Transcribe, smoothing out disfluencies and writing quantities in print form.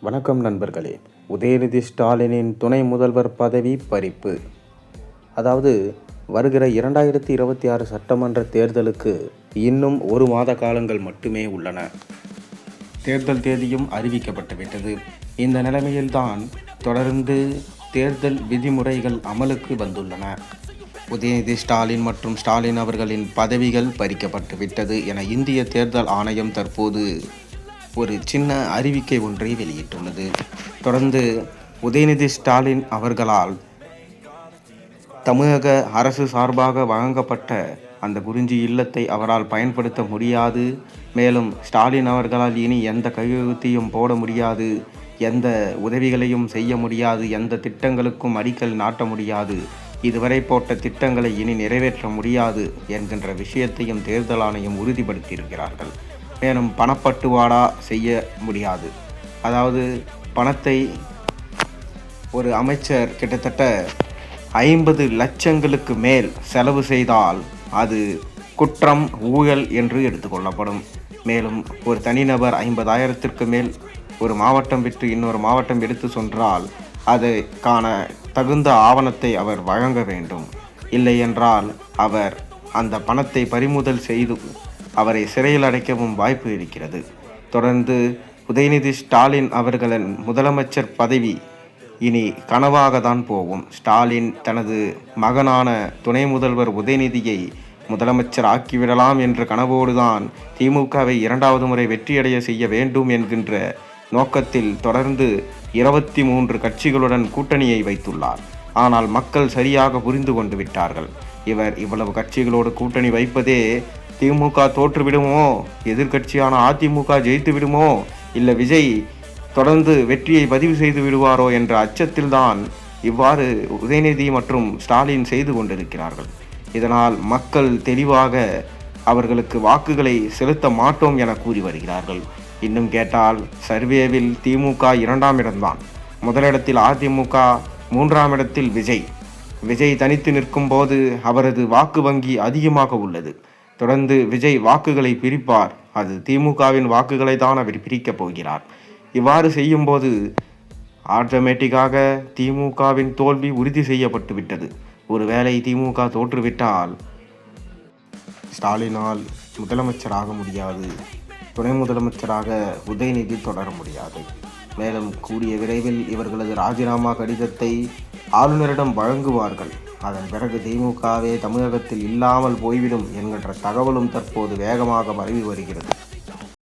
வணக்கம் நண்பர்களே. உதயநிதி ஸ்டாலினின் துணை முதல்வர் பதவி பறிப்பு. அதாவது வருகிற 2026 சட்டமன்ற தேர்தலுக்கு இன்னும் 1 மாத காலங்கள் மட்டுமே உள்ளன. தேர்தல் தேதியும் அறிவிக்கப்பட்டுவிட்டது. இந்த நிலைமையில்தான் தொடர்ந்து தேர்தல் விதிமுறைகள் அமலுக்கு வந்துள்ளன. உதயநிதி ஸ்டாலின் மற்றும் ஸ்டாலின் அவர்களின் பதவிகள் பறிக்கப்பட்டுவிட்டது என இந்திய தேர்தல் ஆணையம் தற்போது ஒரு சின்ன அறிவிக்கை ஒன்றை வெளியிட்டுள்ளது. தொடர்ந்து உதயநிதி ஸ்டாலின் அவர்களால் தமிழக அரசு சார்பாக வழங்கப்பட்ட அந்த குறிஞ்சி இல்லத்தை அவரால் பயன்படுத்த முடியாது. மேலும் ஸ்டாலின் அவர்களால் இனி எந்த கையெழுத்தையும் போட முடியாது, எந்த உதவிகளையும் செய்ய முடியாது, எந்த திட்டங்களுக்கும் அடிக்கல் நாட்ட முடியாது, இதுவரை போட்ட திட்டங்களை இனி நிறைவேற்ற முடியாது என்கின்ற விஷயத்தையும் தேர்தல் ஆணையம் உறுதிப்படுத்தியிருக்கிறார்கள். மேலும் பணப்பட்டுவாடா செய்ய முடியாது. அதாவது பணத்தை ஒரு அமைச்சர் கிட்டத்தட்ட 50 லட்சங்களுக்கு மேல் செலவு செய்தால் அது குற்றம், ஊழல் என்று எடுத்துக்கொள்ளப்படும். மேலும் ஒரு தனிநபர் 50,000க்கு மேல் ஒரு மாவட்டம் விட்டு இன்னொரு மாவட்டம் எடுத்து சென்றால் அதற்கான தகுந்த ஆவணத்தை அவர் வழங்க வேண்டும். இல்லை என்றால் அவர் அந்த பணத்தை பறிமுதல் செய்து அவரை சிறையில் அடைக்கவும் வாய்ப்பு இருக்கிறது. தொடர்ந்து உதயநிதி ஸ்டாலின் அவர்களின் முதலமைச்சர் பதவி இனி கனவாக தான் போகும். ஸ்டாலின் தனது மகனான துணை முதல்வர் உதயநிதியை முதலமைச்சர் ஆக்கிவிடலாம் என்ற கனவோடுதான் திமுகவை 2வது முறை வெற்றியடைய செய்ய வேண்டும் என்கின்ற நோக்கத்தில் தொடர்ந்து 23 கட்சிகளுடன் கூட்டணியை வைத்துள்ளார். ஆனால் மக்கள் சரியாக புரிந்து கொண்டு விட்டார்கள். இவர் இவ்வளவு கட்சிகளோடு கூட்டணி வைப்பதே திமுக தோற்றுவிடுமோ, எதிர்கட்சியான அதிமுக ஜெயித்து விடுமோ, இல்லை விஜய் தொடர்ந்து வெற்றியை பதிவு செய்து விடுவாரோ என்ற அச்சத்தில்தான் இவ்வாறு உதயநிதி மற்றும் ஸ்டாலின் செய்து கொண்டிருக்கிறார்கள். இதனால் மக்கள் தெளிவாக அவர்களுக்கு வாக்குகளை செலுத்த மாட்டோம் என கூறி வருகிறார்கள். இன்னும் கேட்டால் சர்வேவில் திமுக 2ஆம் இடம்தான், முதலிடத்தில் அதிமுக, 3ஆம் இடத்தில் விஜய் தனித்து நிற்கும் போது அவரது வாக்கு வங்கி அதிகமாக உள்ளது. தொடர்ந்து விஜய் வாக்குகளை பிரிப்பார். அது திமுகவின் வாக்குகளை தான் அவர் பிரிக்கப் போகிறார். இவ்வாறு செய்யும்போது ஆட்டோமேட்டிக்காக திமுகவின் தோல்வி உறுதி செய்யப்பட்டு விட்டது. ஒருவேளை திமுக தோற்றுவிட்டால் ஸ்டாலினால் முதலமைச்சராக முடியாது, துணை முதலமைச்சராக உதயநிதி தொடர முடியாது. மேலும் கூடிய விரைவில் இவர்களது ராஜினாமா கடிதத்தை ஆளுநரிடம் வழங்குவார்கள். அதன் பிறகு திமுகவே தமிழகத்தில் இல்லாமல் போய்விடும் என்கின்ற தகவலும் தற்போது வேகமாக பரவி வருகிறது.